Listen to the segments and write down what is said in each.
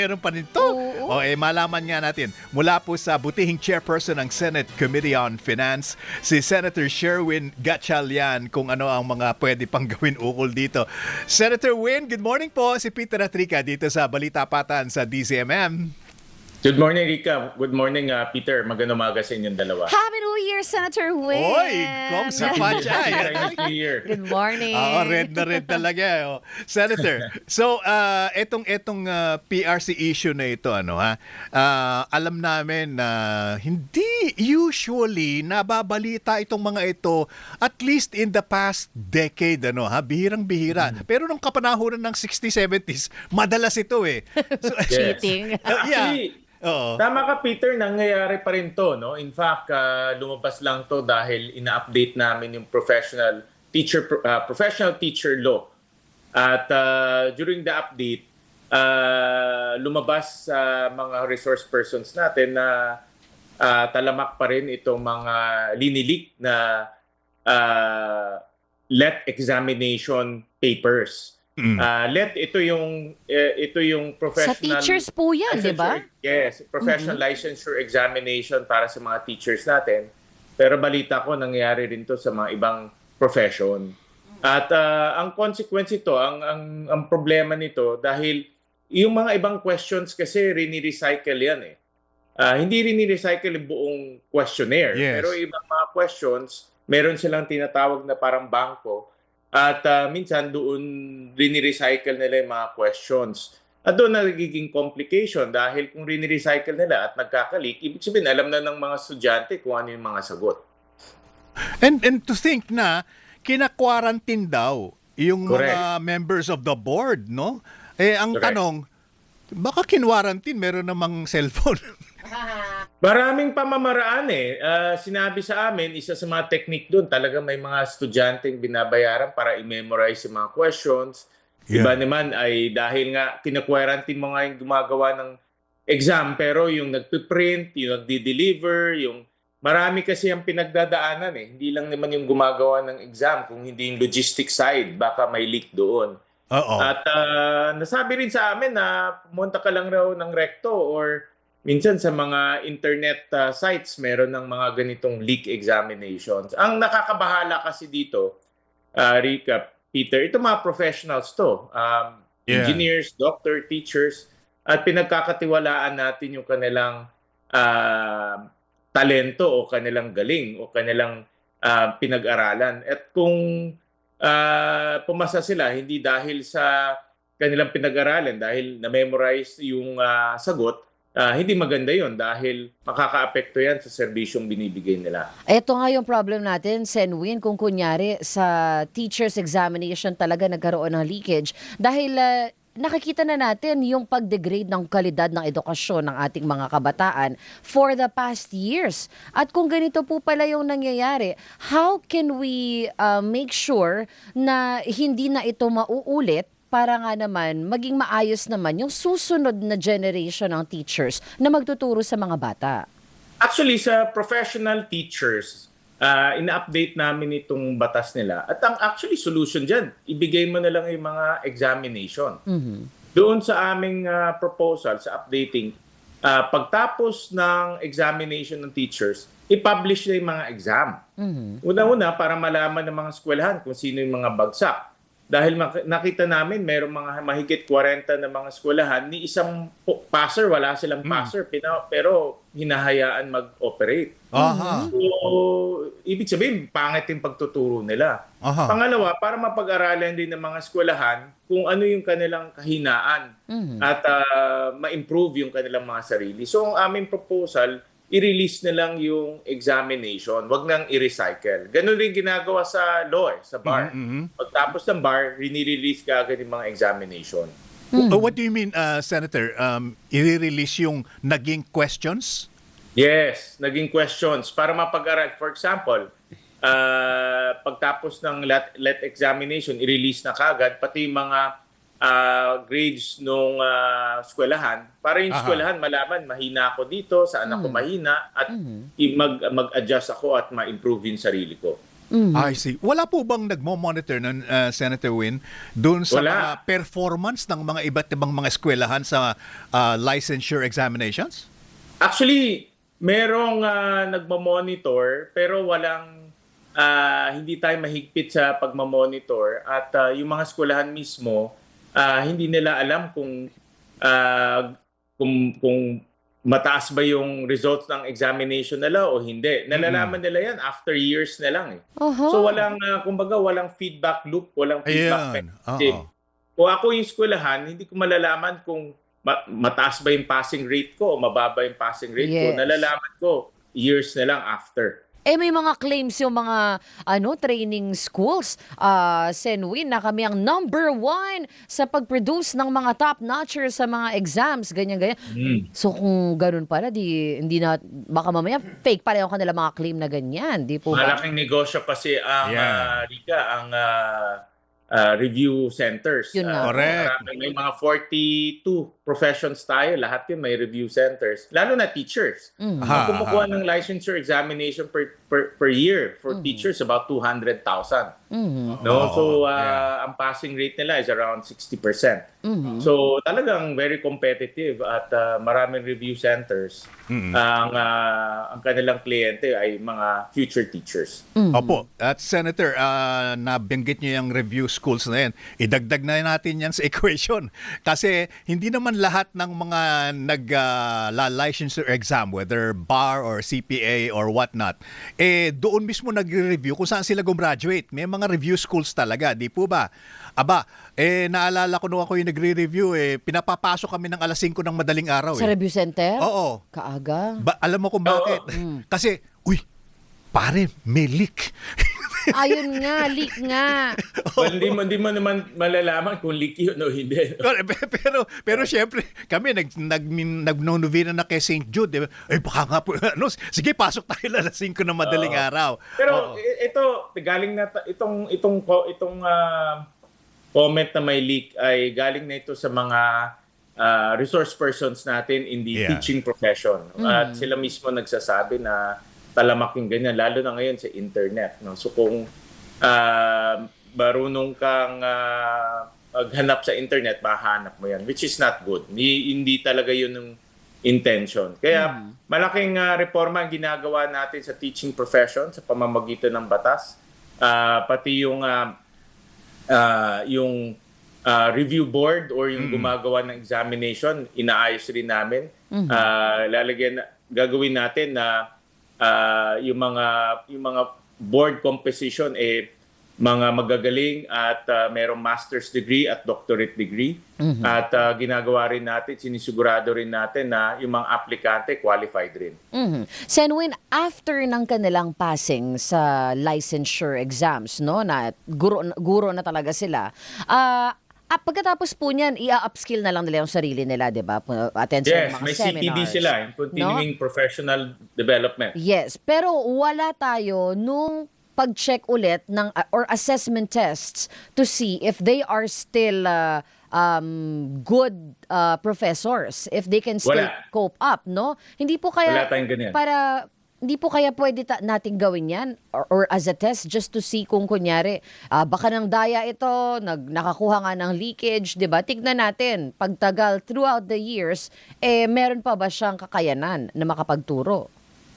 Meron pa rin to. Oo. Malaman nga natin mula po sa butihing chairperson ng Senate Committee on Finance, si Senator Sherwin Gatchalian, kung ano ang mga pwede pang gawin ukol dito. Senator Win, good morning po. Si Peter Atrica dito sa Balita Patan sa DZMM. Good morning, Rica. Good morning, Peter. Magandang umaga sa inyong dalawa. Happy New Year, Senator Win! Oy, kung sa pachay. Chinese New Year. Good morning. Red na red talaga. Senator, so etong PRC issue na ito, alam namin na hindi usually nababalita itong mga ito, at least in the past decade, bihirang-bihira. Pero nung kapanahonan ng 60s, 70s, madalas ito eh. So, Cheating. Actually, tama ka, Peter, nangyayari pa rin to. No? In fact, lumabas lang to dahil ina-update namin yung professional teacher law. At during the update, lumabas sa mga resource persons natin na talamak pa rin itong mga linilik na LET examination papers. LET, ito yung professional... Sa teachers po yan, di ba? Yes, professional licensure examination para sa mga teachers natin. Pero balita ko, nangyayari rin to sa mga ibang profession. At ang consequence ito, ang problema nito, dahil yung mga ibang questions kasi rini-recycle yan eh. Hindi rini-recycle yung buong questionnaire. Yes. Pero ibang mga questions, meron silang tinatawag na parang bangko. At minsan doon rini-recycle nila yung mga questions. At doon nagiging complication dahil kung rini-recycle nila at nagkakalik, ibig sabihin alam na ng mga estudyante kung ano yung mga sagot. And to think na kina-quarantine daw yung Correct. mga members of the board, no? Ang Correct. tanong, baka kinwarantin meron namang cellphone. Maraming pamamaraan eh. Sinabi sa amin, isa sa mga technique doon, talaga may mga estudyanteng binabayaran para i-memorize yung mga questions. Yeah. Iba naman ay dahil nga kina-quarantine mo nga yung gumagawa ng exam, pero yung nagpiprint, yung nagdi-deliver, yung marami kasi ang pinagdadaanan eh. Hindi lang naman yung gumagawa ng exam, kung hindi yung logistic side, baka may leak doon. Oo. At nasabi rin sa amin na pumunta ka lang raw ng recto or minsan sa mga internet sites meron ng mga ganitong leak examinations. Ang nakakabahala kasi dito, Rica, Peter, ito mga professionals to. Yeah. Engineers, doctor, teachers, at pinagkakatiwalaan natin yung kanilang talento o kanilang galing o kanilang pinag-aralan. At kung pumasa sila, hindi dahil sa kanilang pinag-aralan, dahil na-memorize yung sagot, hindi maganda yon dahil makakaapekto yan sa serbisyong binibigay nila. Ito nga yung problem natin, Senwin, kung kunyari sa teacher's examination talaga nagkaroon ng leakage. Dahil nakikita na natin yung pag-degrade ng kalidad ng edukasyon ng ating mga kabataan for the past years. At kung ganito po pala yung nangyayari, how can we make sure na hindi na ito mauulit para nga naman maging maayos naman yung susunod na generation ng teachers na magtuturo sa mga bata? Actually, sa professional teachers, ina-update namin itong batas nila. At ang actually solution dyan, ibigay mo na lang yung mga examination. Doon sa aming proposal, sa updating, pagtapos ng examination ng teachers, i-publish na yung mga exam. Una-una, para malaman ng mga eskwelahan kung sino yung mga bagsak. Dahil nakita namin, mayroong mga mahigit 40 na mga eskwelahan, ni isang passer, wala silang passer, pero hinahayaan mag-operate. Aha. So, ibig sabihin, pangit yung pagtuturo nila. Aha. Pangalawa, para mapag-aralan din ng mga eskwelahan kung ano yung kanilang kahinaan at ma-improve yung kanilang mga sarili. So, ang aming proposal, i-release na lang yung examination. Wag nang i-recycle. Ganun rin ginagawa sa law, sa bar. Pagtapos ng bar, rini-release ka agad yung mga examination. What do you mean, Senator? I-release yung naging questions? Yes, naging questions. Para mapag-aral. For example, pagtapos ng let examination, i-release na kagad, pati yung mga grades nung eskwelahan para yung eskwelahan malaman mahina ako dito, saan ako mahina at mag-adjust ako at ma-improve yung sarili ko. I see. Wala po bang nagmo-monitor ng Senator Win doon sa Wala. mga performance ng mga iba't ibang mga eskwelahan sa licensure examinations? Actually, merong nagmo-monitor pero hindi tayo mahigpit sa pagmamonitor at yung mga eskwelahan mismo hindi nila alam kung mataas ba yung results ng examination nila o hindi. Nalalaman nila yan after years na lang eh. Oho. So walang feedback loop, walang feedback Ayan. mechanism. Oo. Kung ako yung eskwelahan, hindi ko malalaman kung mataas ba yung passing rate ko o mababa yung passing rate ko. Yes. Nalalaman ko years na lang after. May mga claims yung mga training schools, Senwin, na kami ang number 1 sa pag-produce ng mga top-notchers sa mga exams, ganyan-ganyan. So kung ganun pala, hindi na, baka mamaya fake pala yung kanila mga claim na ganyan, di po ba? Malaking negosyo kasi ang Yeah. Rika, ang review centers. Yun nga. Correct. May mga 42 professions tayo. Lahat yun may review centers. Lalo na teachers. Ang kumukuha ng licensure examination per year for teachers about 200,000. No? So, ang passing rate nila is around 60%. So, talagang very competitive at maraming review centers. Ang kanilang kliyente ay mga future teachers. Opo. At Senator, nabanggit niyo yung review schools na yan. Idagdag na natin yan sa equation. Kasi hindi naman lahat ng mga nag-licensure exam, whether bar or CPA or whatnot, doon mismo nag-review kung saan sila gumraduate. May mga review schools talaga, di po ba? Aba, naalala ko nung ako yung nagre-review, pinapapasok kami ng alas 5 ng madaling araw. Sa review center? Oo. Kaaga? Alam mo kung bakit? Kasi, pare, may leak. Ayun nga, leak nga. Well, hindi mo naman malalaman kung leak yun o hindi. pero syempre, kami nagnonovena na kay St. Jude. Diba? Baka nga po, sige, pasok tayo alas 5 ng madaling araw. Pero ito, galing na itong comment na may leak ay galing na ito sa mga resource persons natin in the teaching profession. At sila mismo nagsasabi na talamaking ganyan, lalo na ngayon sa internet. No? So kung marunong kang maghanap sa internet, mahanap mo yan, which is not good. Hindi talaga yun yung intention. Kaya malaking reforma ang ginagawa natin sa teaching profession sa pamamagitan ng batas. Pati yung review board or yung gumagawa ng examination, inaayos rin namin. Gagawin natin na yung mga board composition mga magagaling at merong master's degree at doctorate degree. At ginagawa rin natin, sinisigurado rin natin na yung mga aplikante qualified rin. Senwin, after ng kanilang passing sa licensure exams, no, na guro na talaga sila, pagkatapos po niyan, i-upskill na lang nila yung sarili nila, di ba? Attend sa mga May seminars. CPD sila, yung Continuing Professional Development. Yes, pero wala tayo nung pag-check ulit ng or assessment tests to see if they are still good professors, if they can still cope up, no? Hindi po kaya Wala tayong ganyan. Hindi po kaya pwede nating gawin yan or as a test just to see kung kunyari baka ng daya ito, nakakuha nga ng leakage, di ba? Tignan natin, pagtagal throughout the years, meron pa ba siyang kakayanan na makapagturo?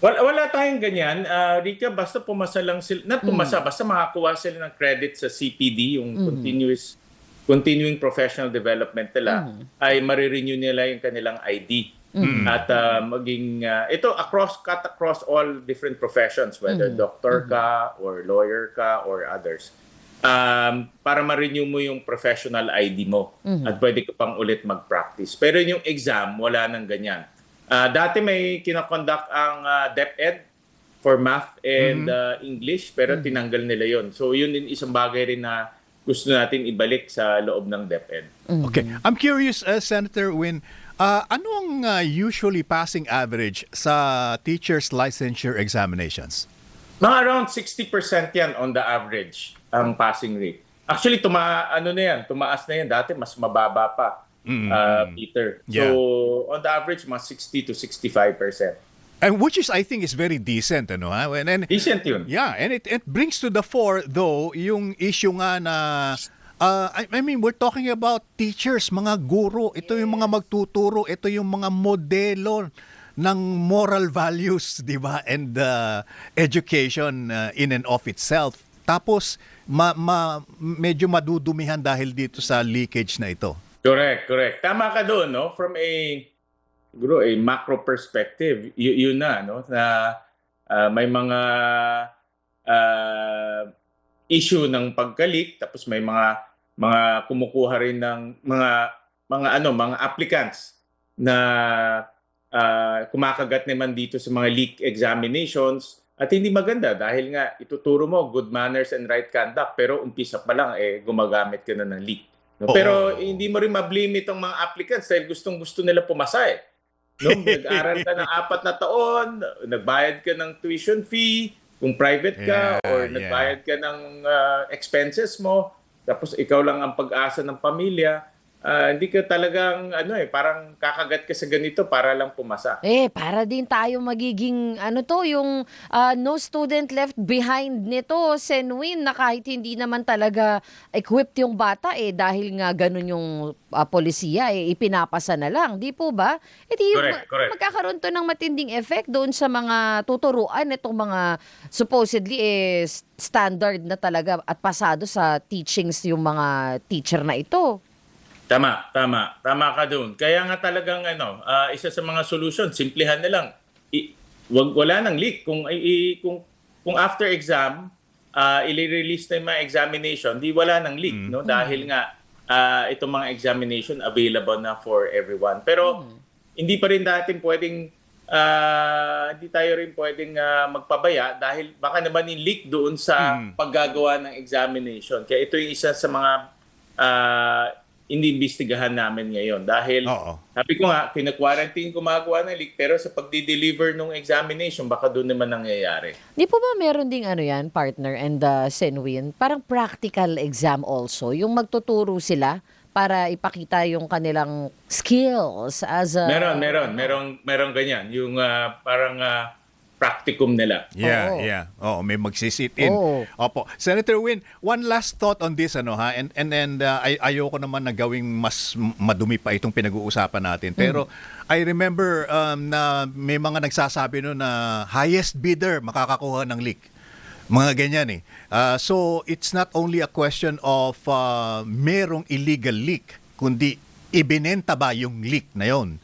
Wala tayong ganyan. Rika, basta pumasa lang sila, basta makakuha sila ng credit sa CPD, yung Continuing Professional Development nila, ay marirenew nila yung kanilang ID. At maging ito cut across all different professions, whether doctor ka or lawyer ka or others, para ma-renew mo yung professional ID mo at pwede ka pang ulit mag-practice. Pero yung exam, wala nang ganyan. Dati may kinakonduct ang DepEd for math and English, pero tinanggal nila yon. So yun din isang bagay rin na gusto natin ibalik sa loob ng DepEd. Okay. I'm curious, Senator Win, ano ang usually passing average sa teachers' licensure examinations? Mga around 60% yan on the average ang passing rate. Actually, tumaas na yan. Dati mas mababa pa, Peter. So, on the average, mga 60 to 65%. And which is, I think, is very decent, ano ha? And Decent yun. yeah, and it brings to the fore, though, yung issue nga na, I mean, we're talking about teachers, mga guro. Ito yung mga magtuturo, ito yung mga modelo ng moral values, di ba? And education in and of itself. Tapos, medyo madudumihan dahil dito sa leakage na ito. Correct. Tama ka doon, no? From a macro perspective, yun na, no? Na may mga issue ng pagka-leak, tapos may mga kumukuha rin ng mga applicants na kumakagat naman dito sa mga leak examinations at hindi maganda dahil nga ituturo mo good manners and right conduct pero umpisa pa lang gumagamit ka na ng leak. No? Pero hindi mo rin ma-blame itong mga applicants dahil gustong-gusto nila pumasa eh. No, nag-aral ka ng 4 na taon, nagbayad ka ng tuition fee, kung private ka or nagbayad ka ng expenses mo, tapos ikaw lang ang pag-asa ng pamilya, hindi ka talagang parang kakagat ka sa ganito para lang pumasa. Para din tayo magiging yung no student left behind nito, Senwin, na kahit hindi naman talaga equipped yung bata dahil nga ganun yung polisiya ipinapasa na lang, di po ba? Correct. Magkakaroon to ng matinding effect doon sa mga tuturuan itong mga supposedly standard na talaga at pasado sa teachings yung mga teacher na ito. Tama ka doon. Kaya nga talagang isa sa mga solution, simplihan na lang. Wala nang leak kung after exam i-release na yung mga examination, di wala nang leak, no? Dahil nga itong mga examination available na for everyone. Pero hindi pa rin natin pwedeng hindi tayo rin pwedeng magpabaya dahil baka naman yung leak doon sa paggagawa ng examination. Kaya ito yung isa sa mga iniimbestigahan namin ngayon dahil sabi ko nga, kina-quarantine gumagawa ng leak pero sa pagdi-deliver ng examination baka doon naman nangyayari. Di po ba meron ding yan, partner and Senwin, parang practical exam also, yung magtuturo sila para ipakita yung kanilang skills as a... Meron ganyan. Yung parang practicum nila. Yeah. May magsisit in. Opo. Senator Win, one last thought on this and ayoko naman na gawing mas madumi pa itong pinag-uusapan natin. Pero I remember na may mga nagsasabi na highest bidder makakakuha ng leak. Mga ganyan so it's not only a question of merong illegal leak, kundi ibinenta ba yung leak na yon.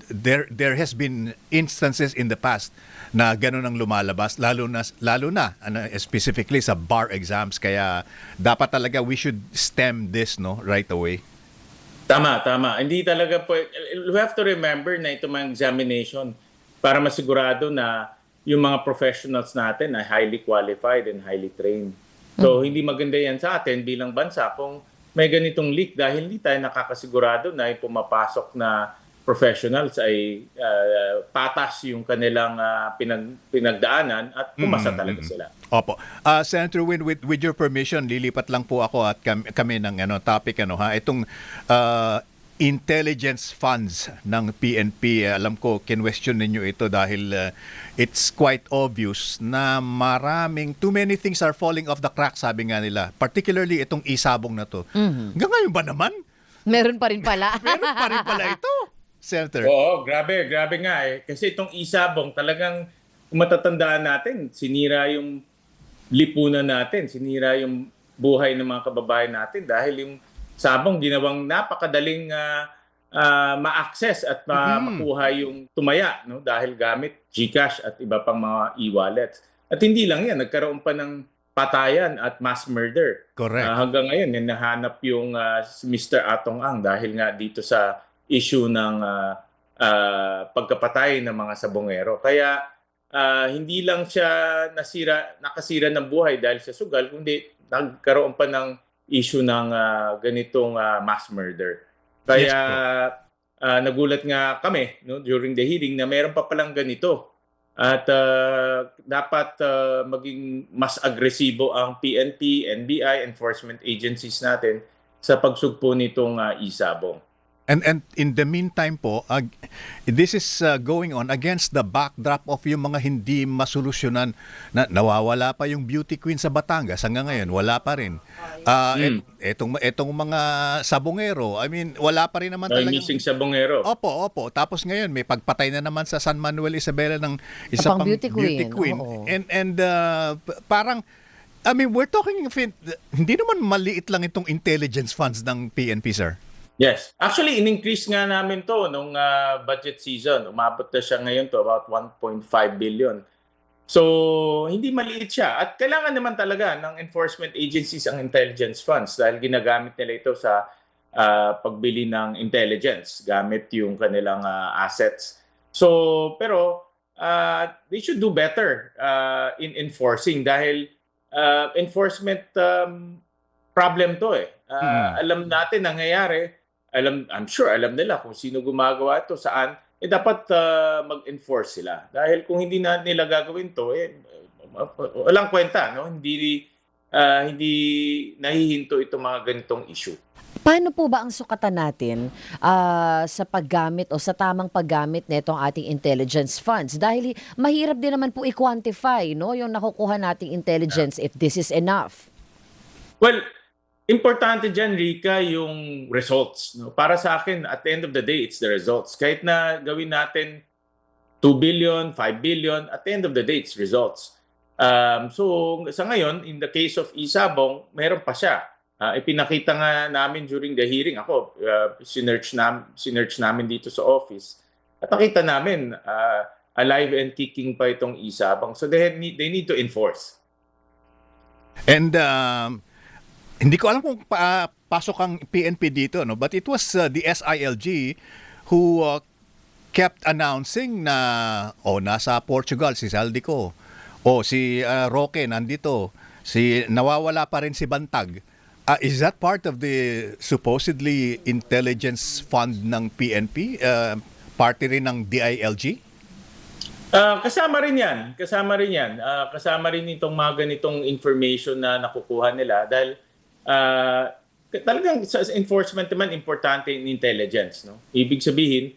There has been instances in the past na ganun ang lumalabas lalo na specifically sa bar exams, kaya dapat talaga we should stem this right away. Tama. Hindi talaga we have to remember na ito mga examination para masigurado na yung mga professionals natin ay highly qualified and highly trained. So hindi maganda yan sa atin bilang bansa kung may ganitong leak dahil hindi tayo nakakasigurado na yung pumapasok na professionals ay patas yung kanilang pinagdaanan at pumasa talaga sila. Opo. Senator Win, with your permission, lilipat lang po ako at kami ng topic itong intelligence funds ng PNP. Alam ko kinwestiyon ninyo ito dahil it's quite obvious na too many things are falling off the cracks, sabi nga nila. Particularly itong isabong na to. Hanggang ngayon ba naman? Meron pa rin pala. Meron pa rin pala ito. Senator. Oo, grabe nga Kasi itong isabong talagang kung matatandaan natin, sinira yung lipunan natin, sinira yung buhay ng mga kababayan natin dahil yung sabong ginawang napakadaling ma-access at makuha yung tumaya dahil gamit GCash at iba pang mga e-wallets. At hindi lang yan, nagkaroon pa ng patayan at mass murder. Correct. Hanggang ngayon, nahanap yung Mr. Atong Ang dahil nga dito sa issue ng pagkapatay ng mga sabongero. Kaya hindi lang siya nakasira ng buhay dahil sa sugal, kundi nagkaroon pa ng issue ng ganitong mass murder. Kaya nagulat nga kami during the hearing na meron pa palang ganito. At dapat maging mas agresibo ang PNP, NBI, enforcement agencies natin sa pagsugpo nitong isabong. And in the meantime po, this is going on against the backdrop of yung mga hindi masolusyonan na nawawala pa yung beauty queen sa Batangas hanggang ngayon, wala pa rin. Etong mga sabongero, I mean, wala pa rin naman Ay, talaga. missing sa Bongero. Opo. Tapos ngayon may pagpatay na naman sa San Manuel Isabela ng isa Pang pang beauty beauty queen. queen. Oo. And parang I mean, we're talking hindi naman maliit lang itong intelligence funds ng PNP, sir. Yes. Actually, in-increase nga namin to nung budget season. Umabot na siya ngayon to about 1.5 billion. So, hindi maliit siya. At kailangan naman talaga ng enforcement agencies ang intelligence funds dahil ginagamit nila ito sa pagbili ng intelligence gamit yung kanilang assets. So, pero they should do better in enforcing dahil enforcement problem to eh. Alam natin nangyayari. I'm sure alam nila kung sino gumagawa ito, saan, dapat mag-enforce sila. Dahil kung hindi na nila gagawin to, walang kwenta, no? Hindi nahihinto itong mga ganitong issue. Paano po ba ang sukatan natin sa paggamit o sa tamang paggamit nitong ating intelligence funds? Dahil mahirap din naman po i-quantify, no, yung nakukuha nating intelligence if this is enough. Well, importante dyan, Rika, yung results. No? Para sa akin, at the end of the day, it's the results. Kahit na gawin natin 2 billion, 5 billion, at the end of the day, it's results. So, sa ngayon, in the case of Isabong, meron pa siya. Ipinakita nga namin during the hearing. Ako, sinearch namin dito sa office. At nakita namin, alive and kicking pa itong Isabong. So, they need to enforce. And hindi ko alam kung pasok ang PNP dito, no? But it was the SILG who kept announcing na nasa Portugal si Saldico. Si Roque nandito. Nawawala pa rin si Bantag. Is that part of the supposedly intelligence fund ng PNP? Party rin ng DILG? Kasama rin yan. Kasama rin itong mga ganitong information na nakukuha nila dahil talagang sa enforcement naman importante yung intelligence, no? Ibig sabihin,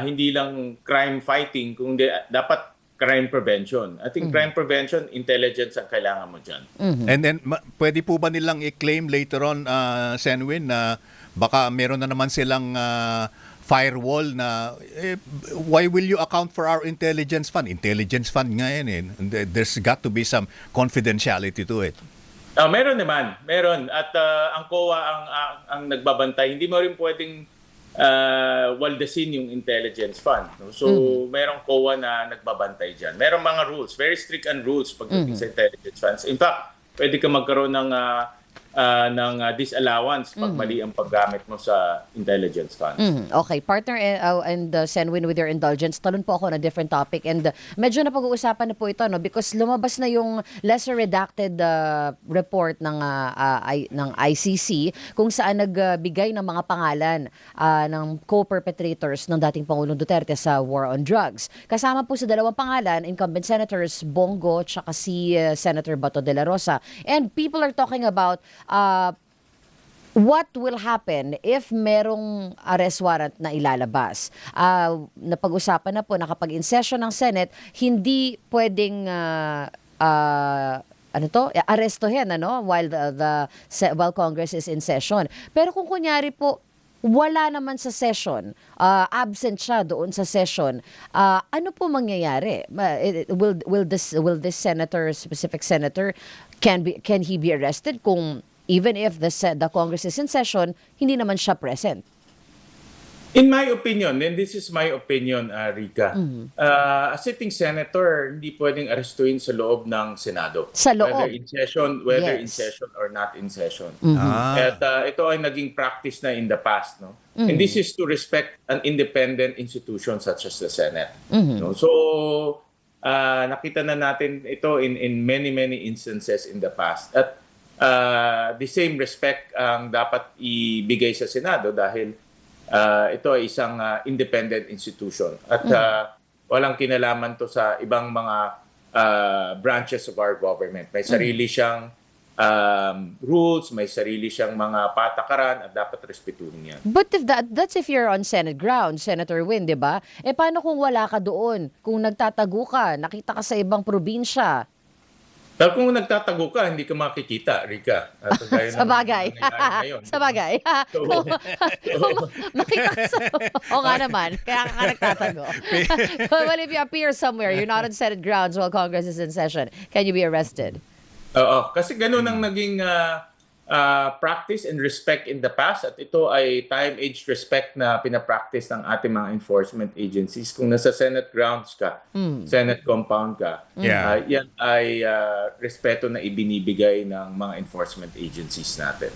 hindi lang crime fighting, kundi dapat crime prevention. I think crime prevention, intelligence ang kailangan mo dyan. And then, pwede po ba nilang i-claim later on, Senwin, na baka meron na naman silang firewall na why will you account for our intelligence fund? Intelligence fund nga yan eh. There's got to be some confidentiality to it. Meron naman. Meron. At ang COA ang nagbabantay. Hindi mo rin pwedeng waldasin yung intelligence fund. No? So, merong COA na nagbabantay dyan. Merong mga rules. Very strict and rules pagdating sa intelligence funds. In fact, pwede ka magkaroon ng disallowance pag mali ang paggamit mo sa intelligence funds. Okay, partner and Senwin, with your indulgence, talon po ako on a different topic and medyo napag-uusapan na po ito, no, because lumabas na yung lesser redacted report ng ICC kung saan nagbigay ng mga pangalan ng co-perpetrators ng dating Pangulong Duterte sa war on drugs. Kasama po sa dalawang pangalan, incumbent Senators Bongo at si Senator Bato de la Rosa. And people are talking about what will happen if merong arrest warrant na ilalabas. Napag-usapan na po na kapag in session ng Senate, hindi pwedeng arestuhin while Congress is in session. Pero kung kunyari po wala naman sa session, absent siya doon sa session, ano po mangyayari? Will this specific senator, can he be arrested kung even if the Congress is in session, hindi naman siya present? In my opinion, and this is my opinion, Rika, a sitting senator hindi pwedeng arestuhin sa loob ng Senado. Sa loob? Whether in Yes. session or not in session. At ito ay naging practice na in the past. No? And this is to respect an independent institution such as the Senate. No? So, nakita na natin ito in many instances in the past. At the same respect ang dapat ibigay sa Senado dahil ito ay isang independent institution at walang kinalaman to sa ibang mga branches of our government. May sarili siyang rules, may sarili siyang mga patakaran at dapat respetuhin yan. But if that's if you're on Senate ground, Senator Win, di ba? Paano kung wala ka doon? Kung nagtatago ka, nakita ka sa ibang probinsya? Pero kung nagtatago ka, hindi ka makikita, Rica. Sa bagay. Sa bagay. Makita ka sa... O nga naman, kaya ka nagtatago. Well, if you appear somewhere, you're not on Senate grounds while Congress is in session, can you be arrested? Oo, kasi ganun ang naging practice and respect in the past at ito ay time-aged respect na pinapractice ng ating mga enforcement agencies. Kung nasa Senate grounds ka, Senate compound ka, yan ay respeto na ibinibigay ng mga enforcement agencies natin.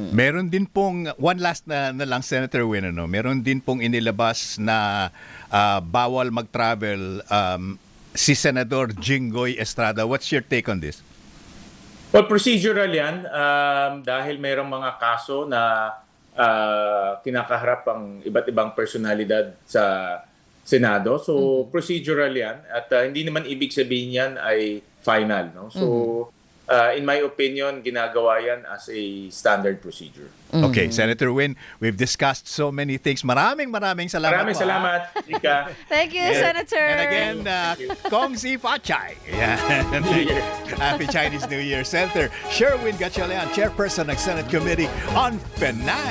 Meron din pong, one last na lang, Senator Win, meron din pong inilabas na bawal mag-travel si Senador Jinggoy Estrada. What's your take on this? Well, procedural yan dahil mayroong mga kaso na kinakaharap ang iba't ibang personalidad sa Senado. So, procedural yan. At hindi naman ibig sabihin yan ay final. No? So, in my opinion, ginagawa yan as a standard procedure. Okay, Senator Win, we've discussed so many things. Maraming salamat. Maraming salamat, Ika. Thank you, Senator. And again, Kong Si Fachai. Yeah. Happy Chinese New Year, Senator Sherwin Gatchalian, Chairperson ng Senate Committee on Finance.